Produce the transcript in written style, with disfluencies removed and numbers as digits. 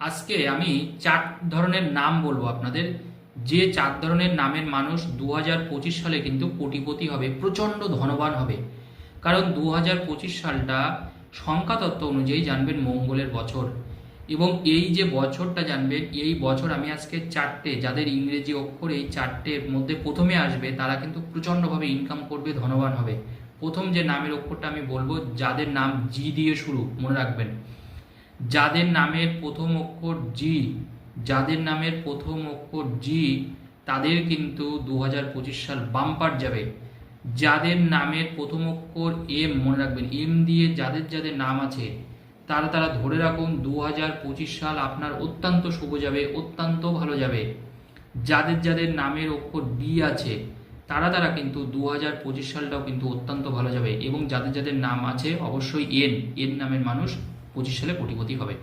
আজকে আমি চার ধরনের নাম বলবো আপনাদের, যে চার ধরনের নামের মানুষ 2025 সালে কিন্তু কোটিপতি হবে, প্রচণ্ড ধনবান হবে। কারণ 2025 সালটা সংখ্যাতত্ত্ব অনুযায়ী জানবেন মঙ্গলের বছর, এবং এই যে বছরটা জানবেন, এই বছর আমি আজকে চারটে, যাদের ইংরেজি অক্ষর এই চারটের মধ্যে প্রথমে আসবে তারা কিন্তু প্রচণ্ডভাবে ইনকাম করবে, ধনবান হবে। প্রথম যে নামের অক্ষরটা আমি বলবো, যাদের নাম জি দিয়ে শুরু, মনে রাখবেন, যাদের নামের প্রথম অক্ষর জি, যাদের নামের প্রথম অক্ষর জি, তাদের কিন্তু 2025 সাল বাম্পার যাবে। যাদের নামের প্রথম অক্ষর এম, মনে রাখবেন, এম দিয়ে যাদের যাদের নাম আছে তারা তারা ধরে রাখুন 2025 সাল আপনার অত্যন্ত শুভ যাবে, অত্যন্ত ভালো যাবে। যাদের যাদের নামের অক্ষর বি আছে তারা তারা কিন্তু 2025 সালটাও কিন্তু অত্যন্ত ভালো যাবে, এবং যাদের যাদের নাম আছে অবশ্যই এন, এন নামের মানুষ 25 সালে কোটিপতি হবে।